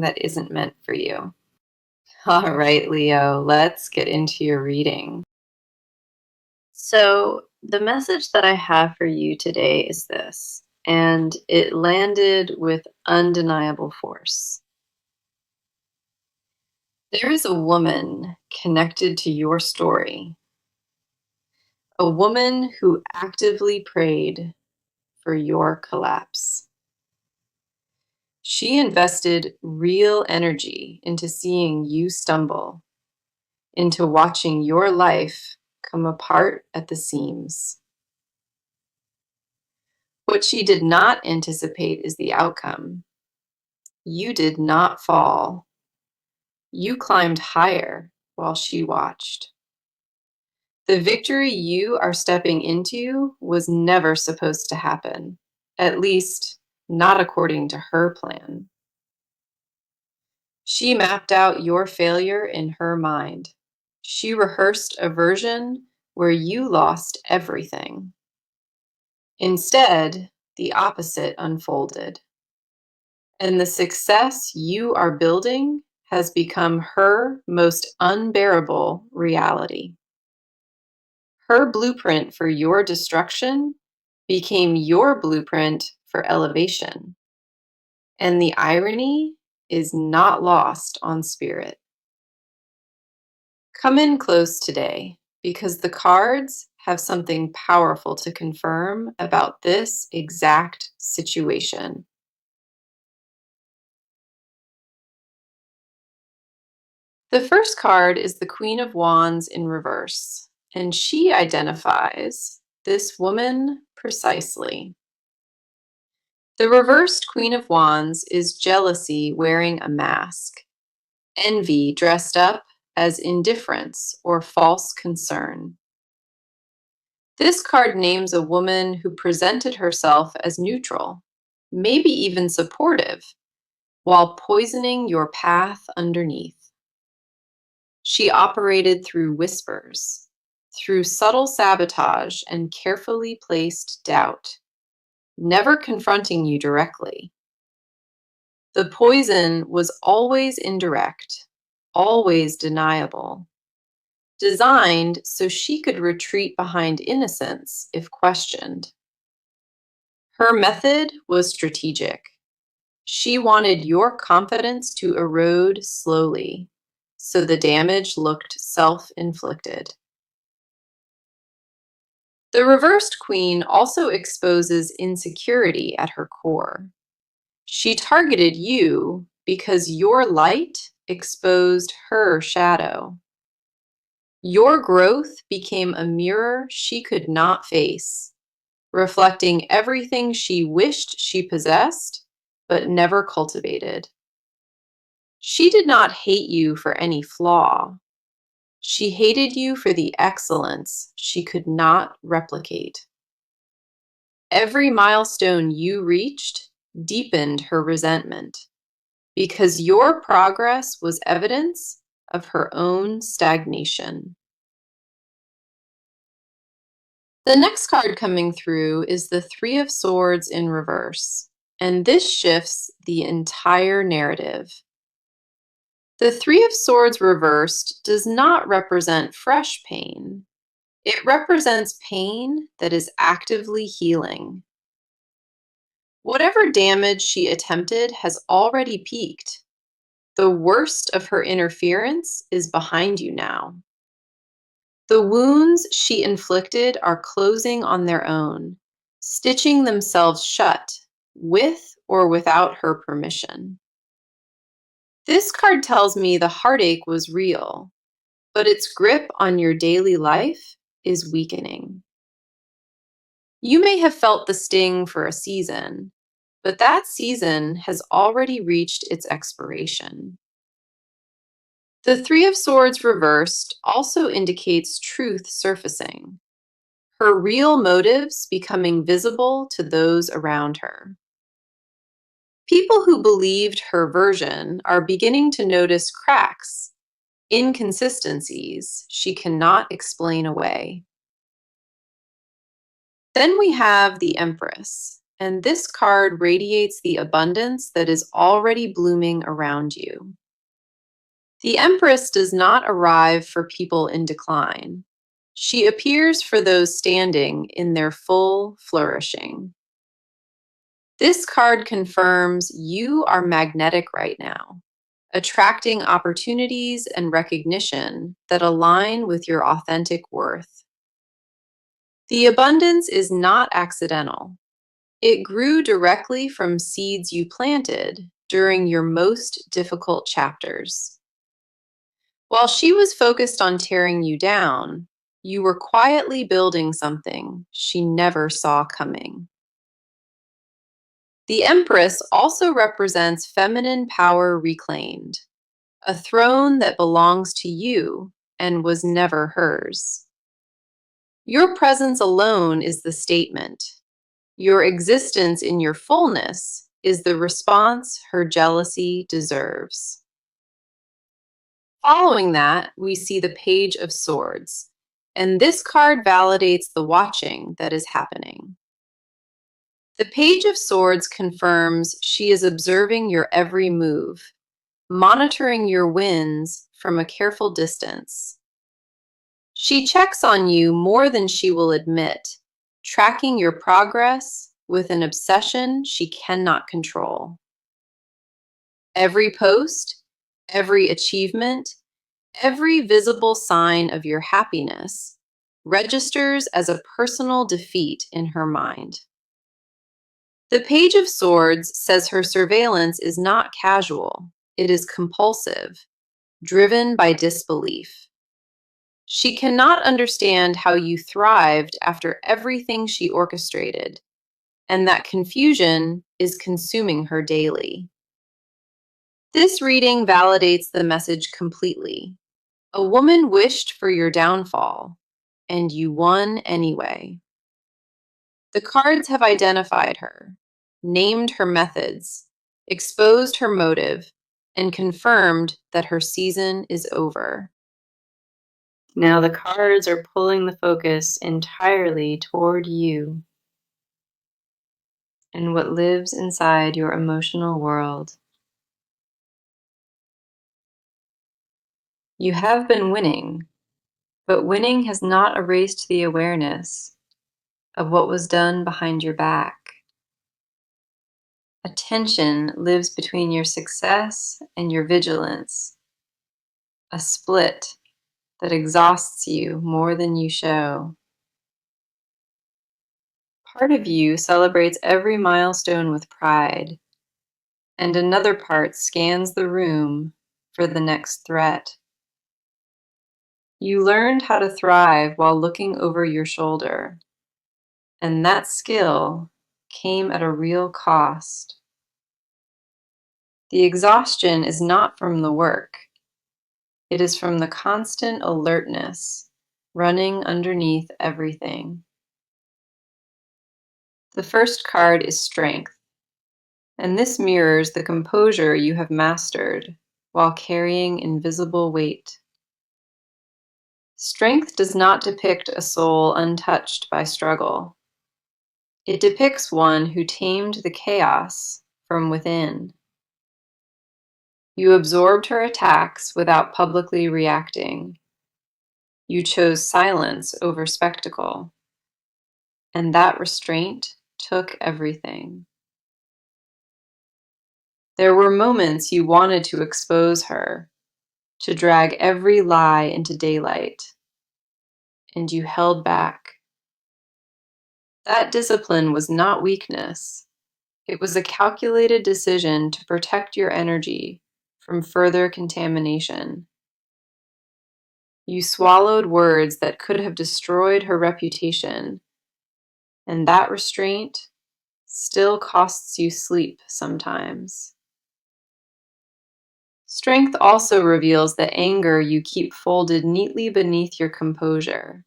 that isn't meant for you. All right, Leo, let's get into your reading. So, the message that I have for you today is this, and it landed with undeniable force. There is a woman connected to your story, a woman who actively prayed for your collapse. She invested real energy into seeing you stumble, into watching your life come apart at the seams. What she did not anticipate is the outcome. You did not fall. You climbed higher while she watched. The victory you are stepping into was never supposed to happen, at least not according to her plan. She mapped out your failure in her mind. She rehearsed a version where you lost everything. Instead, the opposite unfolded. And the success you are building has become her most unbearable reality. Her blueprint for your destruction became your blueprint for elevation. And the irony is not lost on spirit. Come in close today because the cards have something powerful to confirm about this exact situation. The first card is the Queen of Wands in reverse, and she identifies this woman precisely. The reversed Queen of Wands is jealousy wearing a mask, envy dressed up as indifference or false concern. This card names a woman who presented herself as neutral, maybe even supportive, while poisoning your path underneath. She operated through whispers, through subtle sabotage and carefully placed doubt, never confronting you directly. The poison was always indirect, always deniable, designed so she could retreat behind innocence if questioned. Her method was strategic. She wanted your confidence to erode slowly, so the damage looked self-inflicted. The reversed queen also exposes insecurity at her core. She targeted you because your light exposed her shadow. Your growth became a mirror she could not face, reflecting everything she wished she possessed but never cultivated. She did not hate you for any flaw. She hated you for the excellence she could not replicate. Every milestone you reached deepened her resentment because your progress was evidence of her own stagnation. The next card coming through is the Three of Swords in reverse, and this shifts the entire narrative. The Three of Swords reversed does not represent fresh pain. It represents pain that is actively healing. Whatever damage she attempted has already peaked. The worst of her interference is behind you now. The wounds she inflicted are closing on their own, stitching themselves shut, with or without her permission. This card tells me the heartache was real, but its grip on your daily life is weakening. You may have felt the sting for a season, but that season has already reached its expiration. The Three of Swords reversed also indicates truth surfacing, her real motives becoming visible to those around her. People who believed her version are beginning to notice cracks, inconsistencies she cannot explain away. Then we have the Empress, and this card radiates the abundance that is already blooming around you. The Empress does not arrive for people in decline. She appears for those standing in their full flourishing. This card confirms you are magnetic right now, attracting opportunities and recognition that align with your authentic worth. The abundance is not accidental. It grew directly from seeds you planted during your most difficult chapters. While she was focused on tearing you down, you were quietly building something she never saw coming. The Empress also represents feminine power reclaimed, a throne that belongs to you and was never hers. Your presence alone is the statement. Your existence in your fullness is the response her jealousy deserves. Following that, we see the Page of Swords, and this card validates the watching that is happening. The Page of Swords confirms she is observing your every move, monitoring your wins from a careful distance. She checks on you more than she will admit, tracking your progress with an obsession she cannot control. Every post, every achievement, every visible sign of your happiness registers as a personal defeat in her mind. The Page of Swords says her surveillance is not casual, it is compulsive, driven by disbelief. She cannot understand how you thrived after everything she orchestrated, and that confusion is consuming her daily. This reading validates the message completely. A woman wished for your downfall, and you won anyway. The cards have identified her, named her methods, exposed her motive, and confirmed that her season is over. Now the cards are pulling the focus entirely toward you and what lives inside your emotional world. You have been winning, but winning has not erased the awareness of what was done behind your back. A tension lives between your success and your vigilance, a split that exhausts you more than you show. Part of you celebrates every milestone with pride, and another part scans the room for the next threat. You learned how to thrive while looking over your shoulder, and that skill came at a real cost. The exhaustion is not from the work. It is from the constant alertness running underneath everything. The first card is Strength, and this mirrors the composure you have mastered while carrying invisible weight. Strength does not depict a soul untouched by struggle. It depicts one who tamed the chaos from within. You absorbed her attacks without publicly reacting. You chose silence over spectacle, and that restraint took everything. There were moments you wanted to expose her, to drag every lie into daylight, and you held back. That discipline was not weakness. It was a calculated decision to protect your energy from further contamination. You swallowed words that could have destroyed her reputation, and that restraint still costs you sleep sometimes. Strength also reveals the anger you keep folded neatly beneath your composure,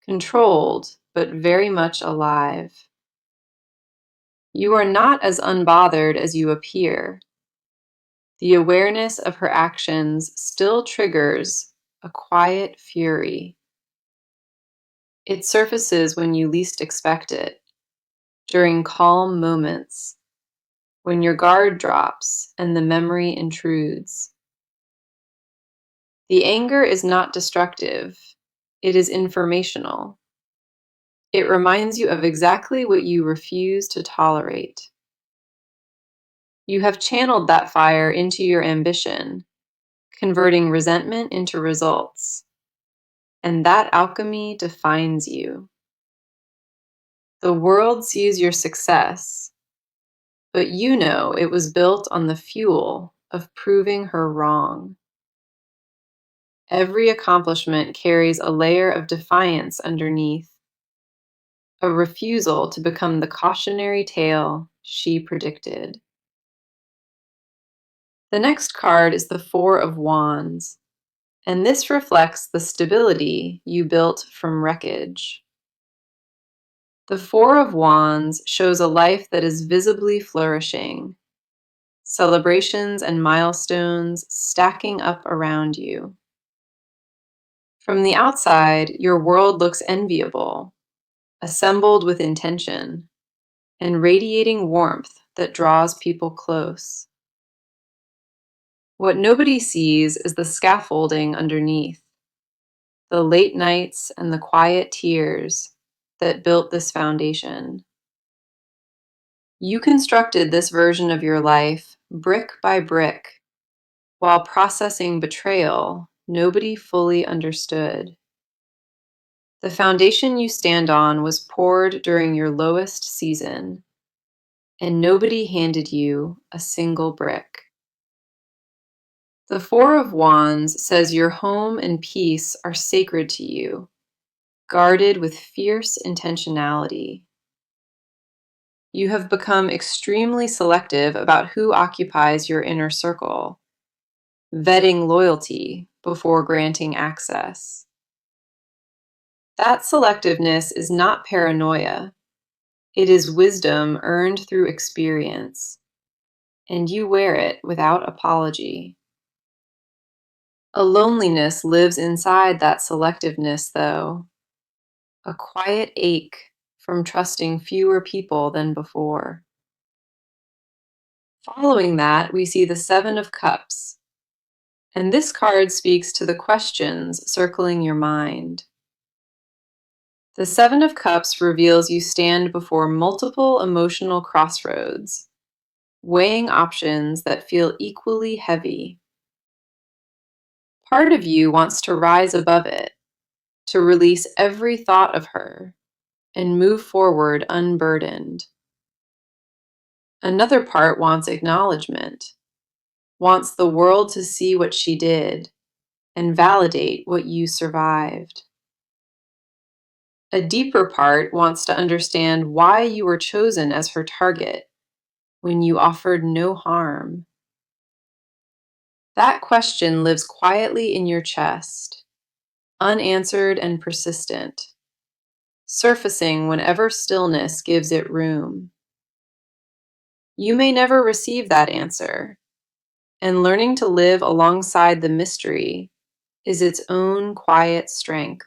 controlled but very much alive. You are not as unbothered as you appear. The awareness of her actions still triggers a quiet fury. It surfaces when you least expect it, during calm moments, when your guard drops and the memory intrudes. The anger is not destructive, it is informational. It reminds you of exactly what you refuse to tolerate. You have channeled that fire into your ambition, converting resentment into results. And that alchemy defines you. The world sees your success, but you know it was built on the fuel of proving her wrong. Every accomplishment carries a layer of defiance underneath, a refusal to become the cautionary tale she predicted. The next card is the Four of Wands, and this reflects the stability you built from wreckage. The Four of Wands shows a life that is visibly flourishing, celebrations and milestones stacking up around you. From the outside, your world looks enviable, assembled with intention, and radiating warmth that draws people close. What nobody sees is the scaffolding underneath, the late nights and the quiet tears that built this foundation. You constructed this version of your life brick by brick, while processing betrayal nobody fully understood. The foundation you stand on was poured during your lowest season, and nobody handed you a single brick. The Four of Wands says your home and peace are sacred to you, guarded with fierce intentionality. You have become extremely selective about who occupies your inner circle, vetting loyalty before granting access. That selectiveness is not paranoia. It is wisdom earned through experience, and you wear it without apology. A loneliness lives inside that selectiveness, though, a quiet ache from trusting fewer people than before. Following that, we see the Seven of Cups, and this card speaks to the questions circling your mind. The Seven of Cups reveals you stand before multiple emotional crossroads, weighing options that feel equally heavy. Part of you wants to rise above it, to release every thought of her, and move forward unburdened. Another part wants acknowledgement, wants the world to see what she did and validate what you survived. A deeper part wants to understand why you were chosen as her target when you offered no harm. That question lives quietly in your chest, unanswered and persistent, surfacing whenever stillness gives it room. You may never receive that answer, and learning to live alongside the mystery is its own quiet strength.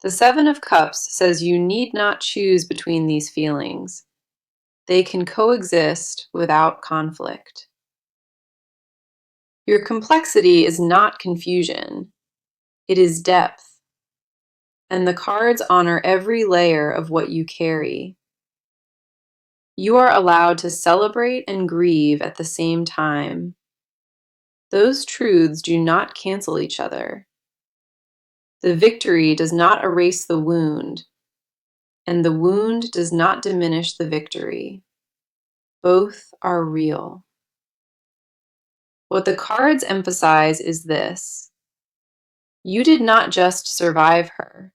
The Seven of Cups says you need not choose between these feelings. They can coexist without conflict. Your complexity is not confusion, it is depth, and the cards honor every layer of what you carry. You are allowed to celebrate and grieve at the same time. Those truths do not cancel each other. The victory does not erase the wound, and the wound does not diminish the victory. Both are real. What the cards emphasize is this: you did not just survive her,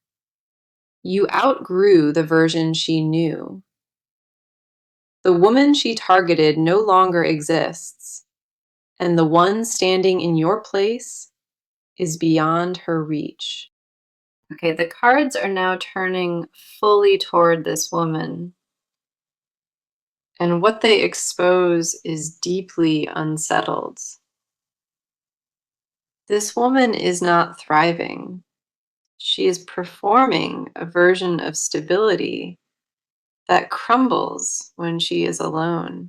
you outgrew the version she knew. The woman she targeted no longer exists, and the one standing in your place is beyond her reach. Okay, the cards are now turning fully toward this woman, and what they expose is deeply unsettled. This woman is not thriving. She is performing a version of stability that crumbles when she is alone.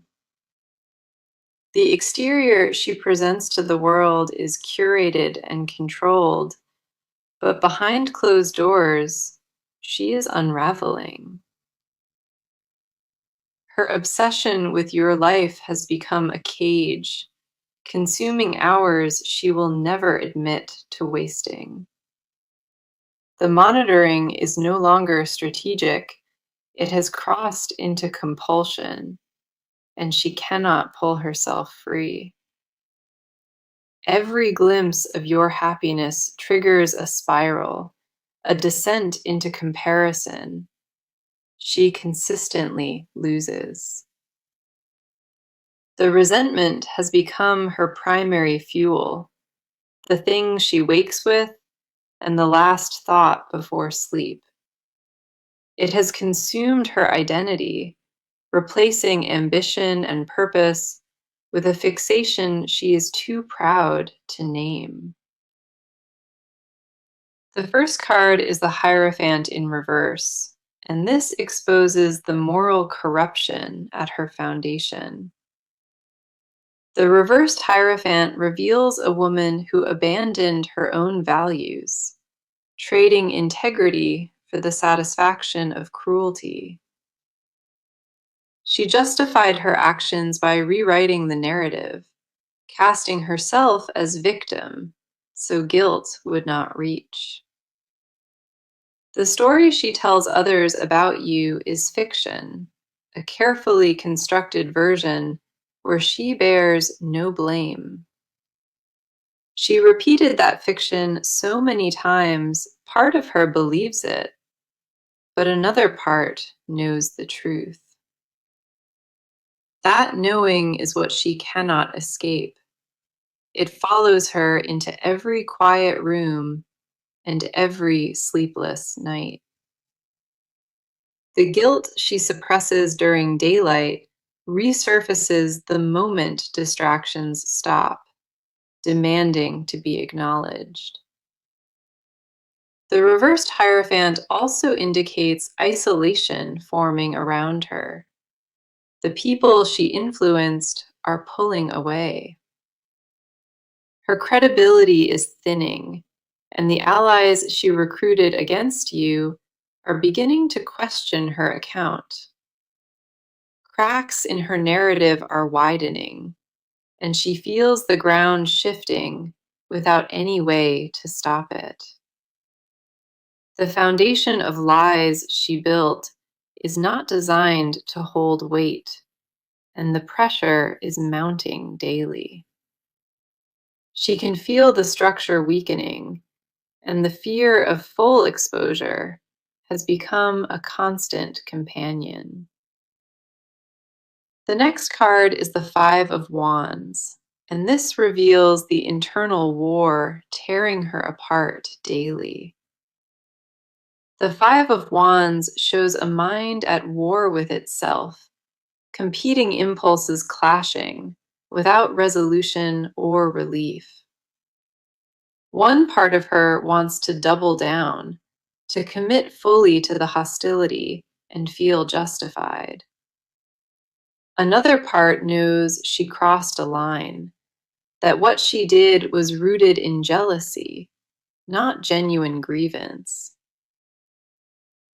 The exterior she presents to the world is curated and controlled, but behind closed doors, she is unraveling. Her obsession with your life has become a cage, consuming hours she will never admit to wasting. The monitoring is no longer strategic, it has crossed into compulsion, and she cannot pull herself free. Every glimpse of your happiness triggers a spiral, a descent into comparison. She consistently loses. The resentment has become her primary fuel, the thing she wakes with and the last thought before sleep. It has consumed her identity, replacing ambition and purpose with a fixation she is too proud to name. The first card is the Hierophant in reverse, and this exposes the moral corruption at her foundation. The reversed Hierophant reveals a woman who abandoned her own values, trading integrity for the satisfaction of cruelty. She justified her actions by rewriting the narrative, casting herself as victim, so guilt would not reach. The story she tells others about you is fiction, a carefully constructed version where she bears no blame. She repeated that fiction so many times, part of her believes it, but another part knows the truth. That knowing is what she cannot escape. It follows her into every quiet room and every sleepless night. The guilt she suppresses during daylight resurfaces the moment distractions stop, demanding to be acknowledged. The reversed Hierophant also indicates isolation forming around her. The people she influenced are pulling away. Her credibility is thinning, and the allies she recruited against you are beginning to question her account. Cracks in her narrative are widening, and she feels the ground shifting without any way to stop it. The foundation of lies she built is not designed to hold weight, and the pressure is mounting daily. She can feel the structure weakening, and the fear of full exposure has become a constant companion. The next card is the Five of Wands, and this reveals the internal war tearing her apart daily. The Five of Wands shows a mind at war with itself, competing impulses clashing, without resolution or relief. One part of her wants to double down, to commit fully to the hostility and feel justified. Another part knows she crossed a line, that what she did was rooted in jealousy, not genuine grievance.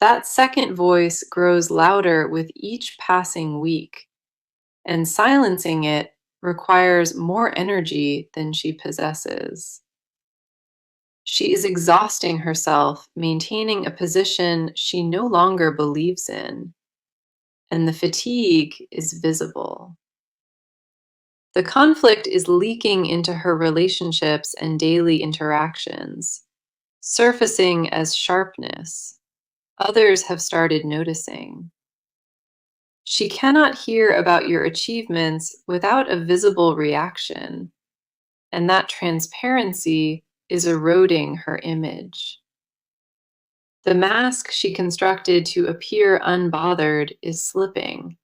That second voice grows louder with each passing week, and silencing it requires more energy than she possesses. She is exhausting herself, maintaining a position she no longer believes in, and the fatigue is visible. The conflict is leaking into her relationships and daily interactions, surfacing as sharpness. Others have started noticing. She cannot hear about your achievements without a visible reaction, and that transparency is eroding her image. The mask she constructed to appear unbothered is slipping,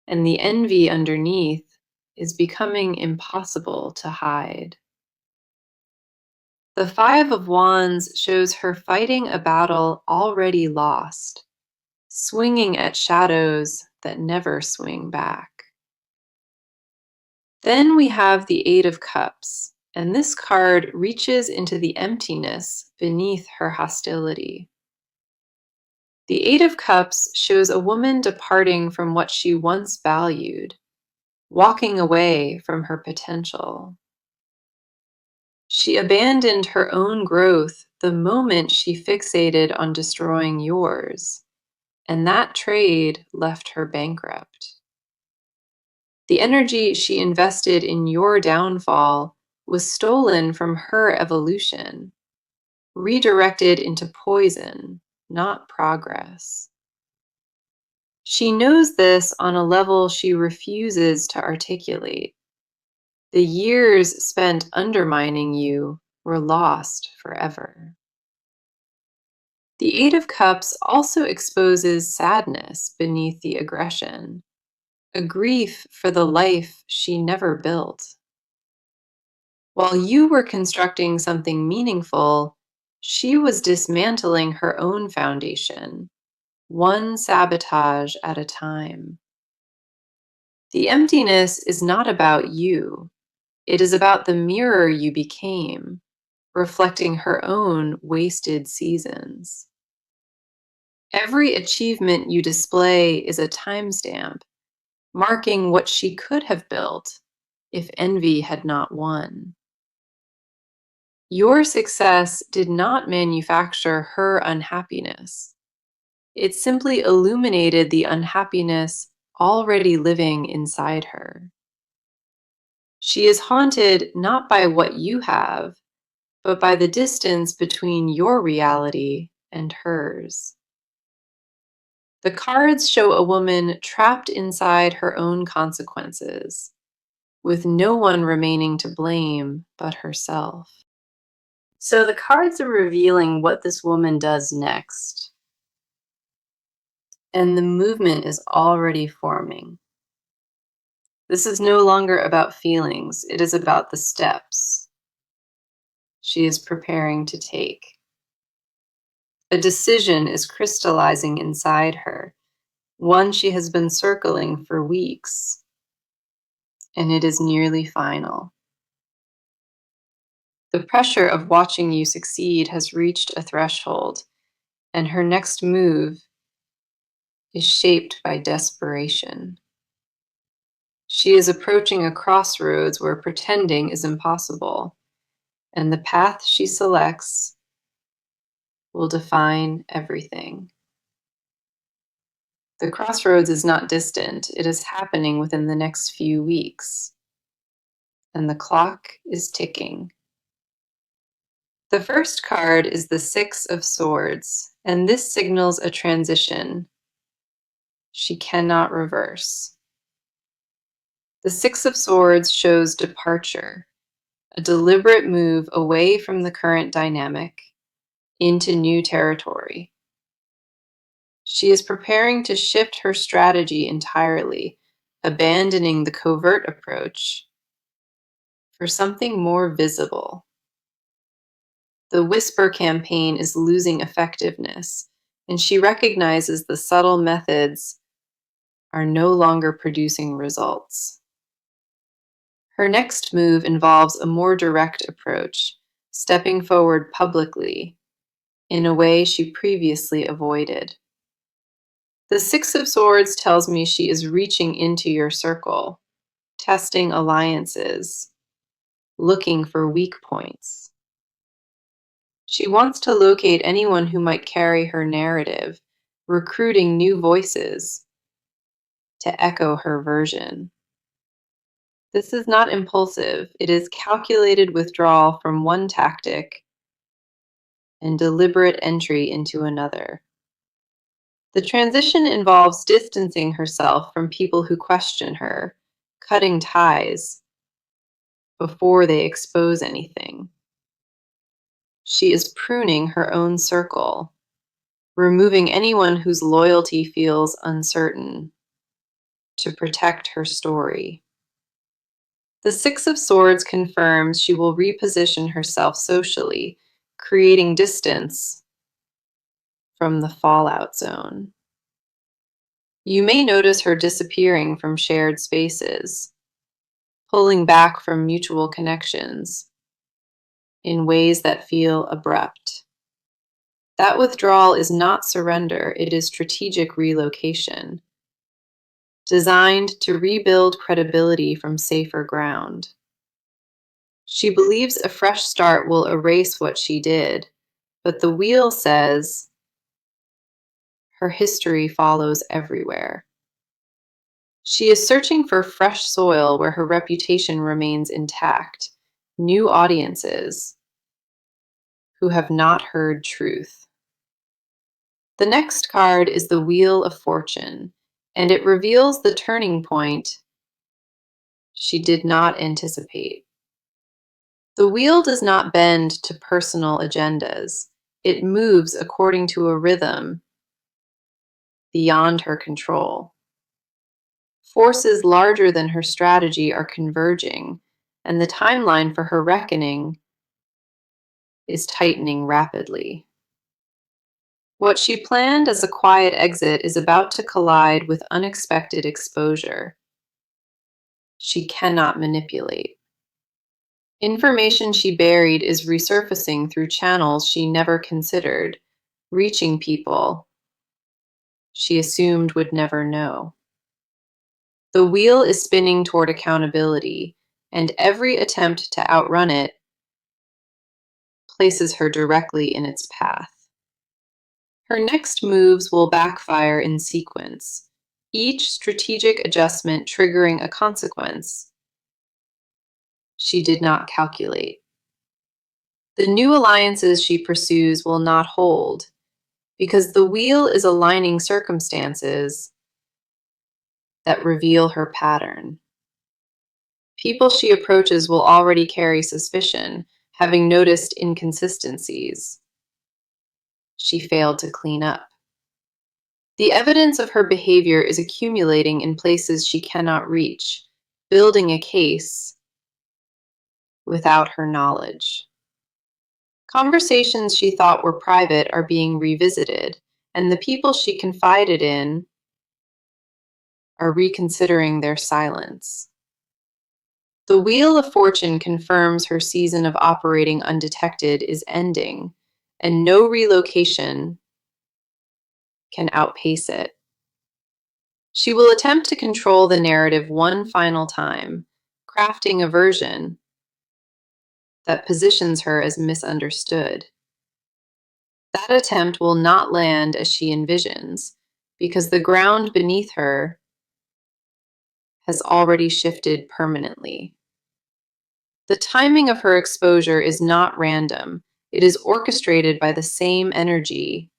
and the envy underneath is becoming impossible to hide. The Five of Wands shows her fighting a battle already lost, swinging at shadows that never swing back. Then we have the Eight of Cups, and this card reaches into the emptiness beneath her hostility. The Eight of Cups shows a woman departing from what she once valued, walking away from her potential. She abandoned her own growth the moment she fixated on destroying yours, and that trade left her bankrupt. The energy she invested in your downfall was stolen from her evolution, redirected into poison, not progress. She knows this on a level she refuses to articulate. The years spent undermining you were lost forever. The Eight of Cups also exposes sadness beneath the aggression, a grief for the life she never built. While you were constructing something meaningful, she was dismantling her own foundation, one sabotage at a time. The emptiness is not about you. It is about the mirror you became, reflecting her own wasted seasons. Every achievement you display is a timestamp, marking what she could have built if envy had not won. Your success did not manufacture her unhappiness. It simply illuminated the unhappiness already living inside her. She is haunted not by what you have, but by the distance between your reality and hers. The cards show a woman trapped inside her own consequences, with no one remaining to blame but herself. So the cards are revealing what this woman does next, and the movement is already forming. This is no longer about feelings, it is about the steps she is preparing to take. A decision is crystallizing inside her, one she has been circling for weeks, and it is nearly final. The pressure of watching you succeed has reached a threshold, and her next move is shaped by desperation. She is approaching a crossroads where pretending is impossible, and the path she selects will define everything. The crossroads is not distant, it is happening within the next few weeks, and the clock is ticking. The first card is the Six of Swords, and this signals a transition she cannot reverse. The Six of Swords shows departure, a deliberate move away from the current dynamic into new territory. She is preparing to shift her strategy entirely, abandoning the covert approach for something more visible. The whisper campaign is losing effectiveness, and she recognizes the subtle methods are no longer producing results. Her next move involves a more direct approach, stepping forward publicly in a way she previously avoided. The Six of Swords tells me she is reaching into your circle, testing alliances, looking for weak points. She wants to locate anyone who might carry her narrative, recruiting new voices to echo her version. This is not impulsive, it is calculated withdrawal from one tactic and deliberate entry into another. The transition involves distancing herself from people who question her, cutting ties before they expose anything. She is pruning her own circle, removing anyone whose loyalty feels uncertain to protect her story. The Six of Swords confirms she will reposition herself socially, creating distance from the fallout zone. You may notice her disappearing from shared spaces, pulling back from mutual connections in ways that feel abrupt. That withdrawal is not surrender, it is strategic relocation, designed to rebuild credibility from safer ground. She believes a fresh start will erase what she did, but the wheel says her history follows everywhere. She is searching for fresh soil where her reputation remains intact, new audiences who have not heard truth. The next card is the Wheel of Fortune, and it reveals the turning point she did not anticipate. The wheel does not bend to personal agendas. It moves according to a rhythm beyond her control. Forces larger than her strategy are converging, and the timeline for her reckoning is tightening rapidly. What she planned as a quiet exit is about to collide with unexpected exposure she cannot manipulate. Information she buried is resurfacing through channels she never considered, reaching people she assumed would never know. The wheel is spinning toward accountability, and every attempt to outrun it places her directly in its path. Her next moves will backfire in sequence, each strategic adjustment triggering a consequence she did not calculate. The new alliances she pursues will not hold, because the wheel is aligning circumstances that reveal her pattern. People she approaches will already carry suspicion, having noticed inconsistencies she failed to clean up. The evidence of her behavior is accumulating in places she cannot reach, building a case without her knowledge. Conversations she thought were private are being revisited, and the people she confided in are reconsidering their silence. The Wheel of Fortune confirms her season of operating undetected is ending, and no relocation can outpace it. She will attempt to control the narrative one final time, crafting a version that positions her as misunderstood. That attempt will not land as she envisions, because the ground beneath her has already shifted permanently. The timing of her exposure is not random, it is orchestrated by the same energy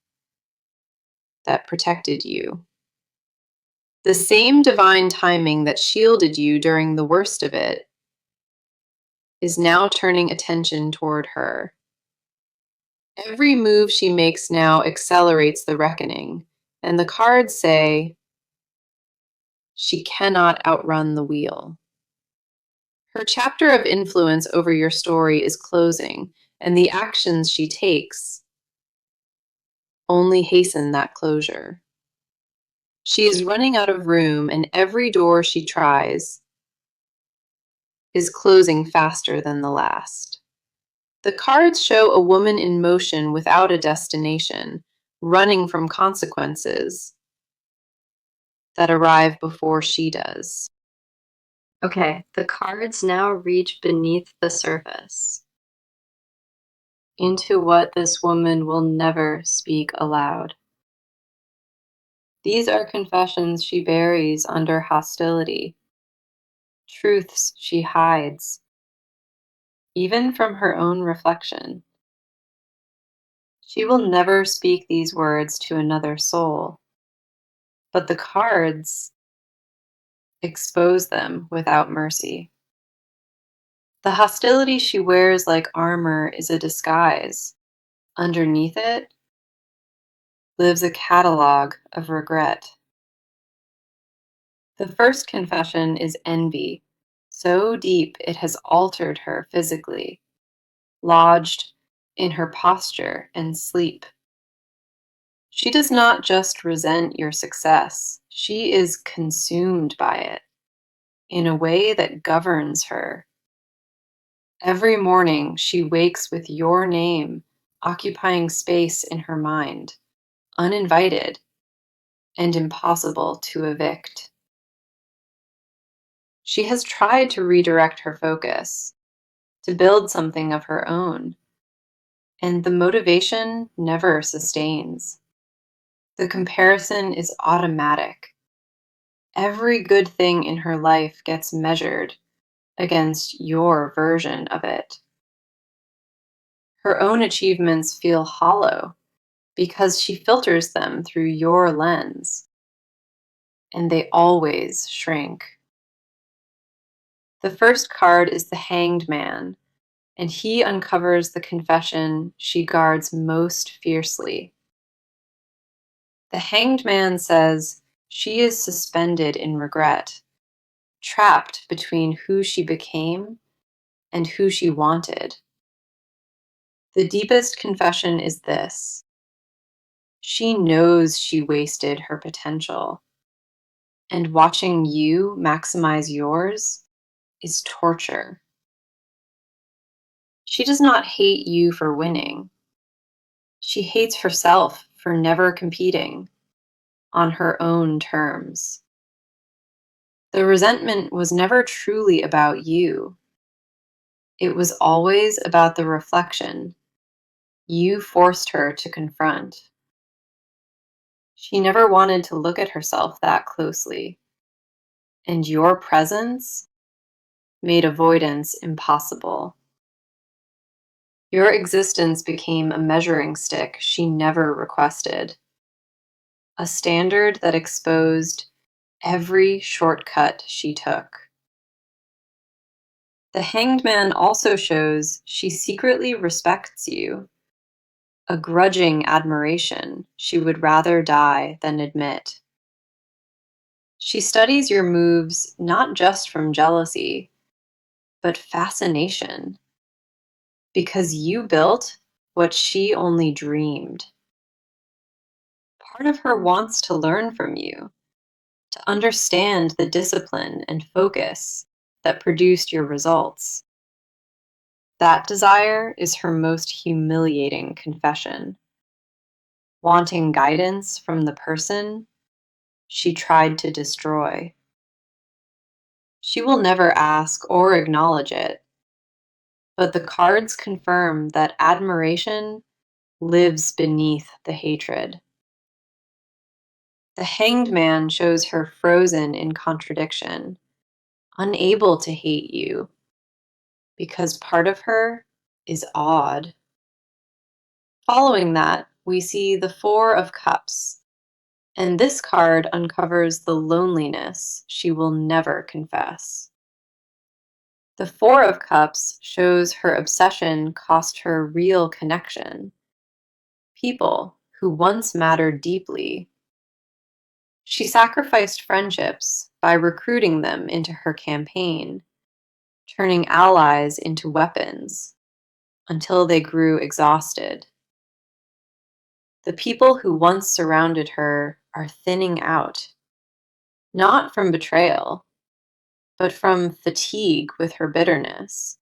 that protected you. The same divine timing that shielded you during the worst of it is now turning attention toward her. Every move she makes now accelerates the reckoning, and the cards say she cannot outrun the wheel. Her chapter of influence over your story is closing, and the actions she takes only hasten that closure. She is running out of room, and every door she tries is closing faster than the last. The cards show a woman in motion without a destination, running from consequences that arrive before she does. Okay, the cards now reach beneath the surface, into what this woman will never speak aloud. These are confessions she buries under hostility, truths she hides, even from her own reflection. She will never speak these words to another soul, but the cards expose them without mercy. The hostility she wears like armor is a disguise. Underneath it lives a catalog of regret. The first confession is envy, so deep it has altered her physically, lodged in her posture and sleep. She does not just resent your success, she is consumed by it in a way that governs her. Every morning, she wakes with your name occupying space in her mind, uninvited and impossible to evict. She has tried to redirect her focus, to build something of her own, and the motivation never sustains. The comparison is automatic. Every good thing in her life gets measured against your version of it. Her own achievements feel hollow because she filters them through your lens, and they always shrink. The first card is the Hanged Man, and he uncovers the confession she guards most fiercely. The Hanged Man says she is suspended in regret, trapped between who she became and who she wanted. The deepest confession is this: she knows she wasted her potential, and watching you maximize yours is torture. She does not hate you for winning. She hates herself for never competing on her own terms. The resentment was never truly about you. It was always about the reflection you forced her to confront. She never wanted to look at herself that closely, and your presence made avoidance impossible. Your existence became a measuring stick she never requested, a standard that exposed every shortcut she took. The Hanged Man also shows she secretly respects you, a grudging admiration she would rather die than admit. She studies your moves not just from jealousy, but fascination, because you built what she only dreamed. Part of her wants to learn from you, to understand the discipline and focus that produced your results. That desire is her most humiliating confession, wanting guidance from the person she tried to destroy. She will never ask or acknowledge it, but the cards confirm that admiration lives beneath the hatred. The Hanged Man shows her frozen in contradiction, unable to hate you, because part of her is awed. Following that, we see the Four of Cups, and this card uncovers the loneliness she will never confess. The Four of Cups shows her obsession cost her real connection, people who once mattered deeply. She sacrificed friendships by recruiting them into her campaign, turning allies into weapons until they grew exhausted. The people who once surrounded her are thinning out, not from betrayal, but from fatigue with her bitterness.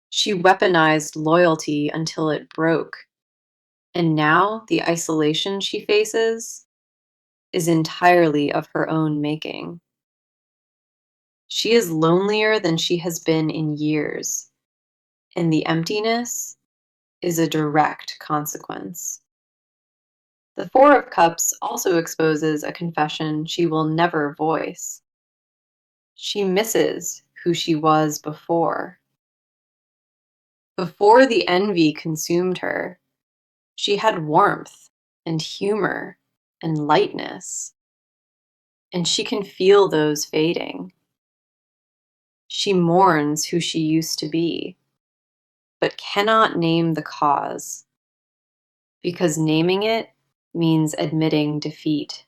She weaponized loyalty until it broke, and now the isolation she faces is entirely of her own making. She is lonelier than she has been in years, and the emptiness is a direct consequence. The Four of Cups also exposes a confession she will never voice. She misses who she was before. Before the envy consumed her, she had warmth and humor and lightness, and she can feel those fading. She mourns who she used to be, but cannot name the cause, because naming it means admitting defeat.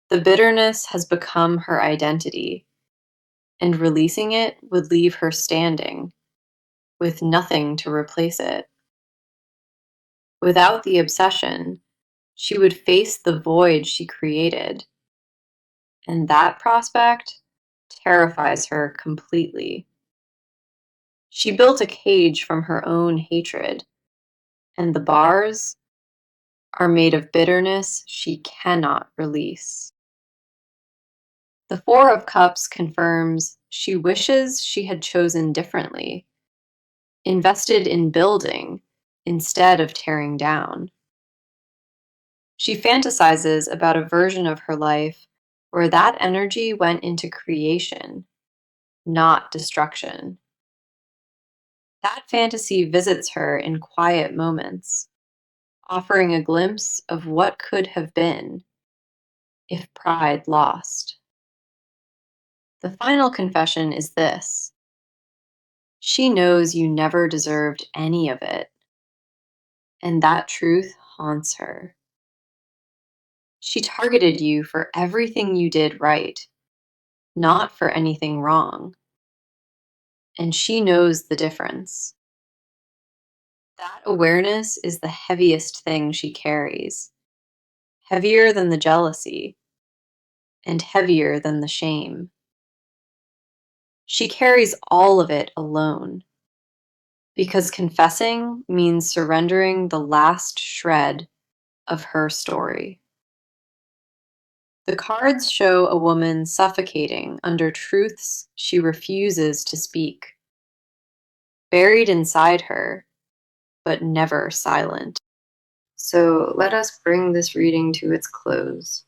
The bitterness has become her identity, and releasing it would leave her standing, with nothing to replace it. Without the obsession, she would face the void she created, and that prospect terrifies her completely. She built a cage from her own hatred, and the bars are made of bitterness she cannot release. The Four of Cups confirms she wishes she had chosen differently, invested in building instead of tearing down. She fantasizes about a version of her life where that energy went into creation, not destruction. That fantasy visits her in quiet moments, offering a glimpse of what could have been if pride lost. The final confession is this: she knows you never deserved any of it, and that truth haunts her. She targeted you for everything you did right, not for anything wrong, and she knows the difference. That awareness is the heaviest thing she carries, heavier than the jealousy, and heavier than the shame. She carries all of it alone, because confessing means surrendering the last shred of her story. The cards show a woman suffocating under truths she refuses to speak, buried inside her, but never silent. So let us bring this reading to its close,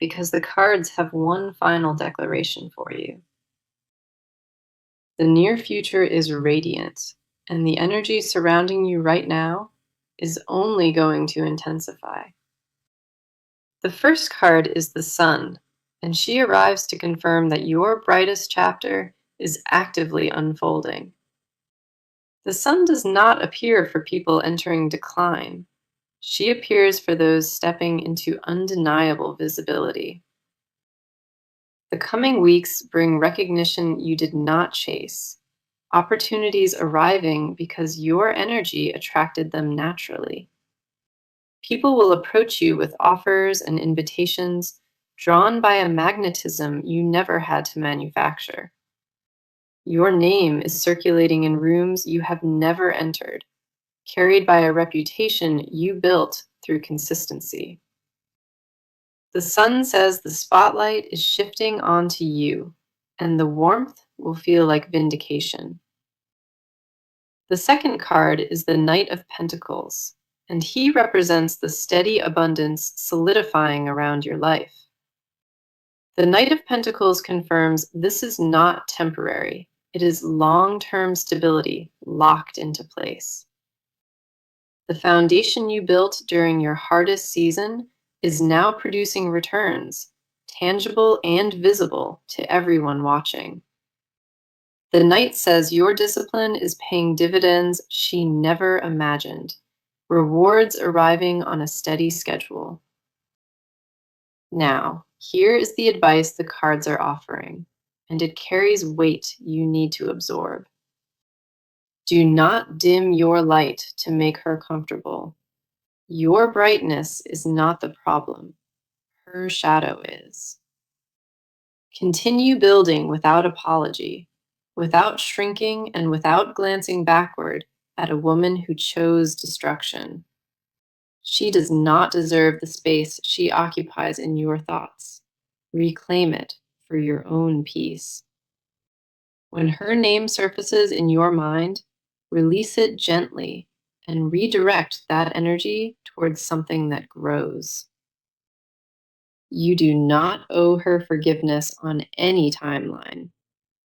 because the cards have one final declaration for you. The near future is radiant, and the energy surrounding you right now is only going to intensify. The first card is the Sun, and she arrives to confirm that your brightest chapter is actively unfolding. The Sun does not appear for people entering decline. She appears for those stepping into undeniable visibility. The coming weeks bring recognition you did not chase, opportunities arriving because your energy attracted them naturally. People will approach you with offers and invitations drawn by a magnetism you never had to manufacture. Your name is circulating in rooms you have never entered, carried by a reputation you built through consistency. The Sun says the spotlight is shifting onto you, and the warmth will feel like vindication. The second card is the Knight of Pentacles, and he represents the steady abundance solidifying around your life. The Knight of Pentacles confirms this is not temporary. It is long-term stability locked into place. The foundation you built during your hardest season is now producing returns, tangible and visible to everyone watching. The Knight says your discipline is paying dividends she never imagined, rewards arriving on a steady schedule. Now, here is the advice the cards are offering, and it carries weight you need to absorb. Do not dim your light to make her comfortable. Your brightness is not the problem. Her shadow is. Continue building without apology, without shrinking, and without glancing backward at a woman who chose destruction. She does not deserve the space she occupies in your thoughts. Reclaim it for your own peace. When her name surfaces in your mind, release it gently and redirect that energy towards something that grows. You do not owe her forgiveness on any timeline.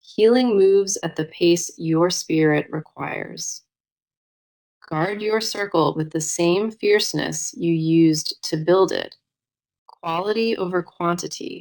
Healing moves at the pace your spirit requires. Guard your circle with the same fierceness you used to build it. Quality over quantity.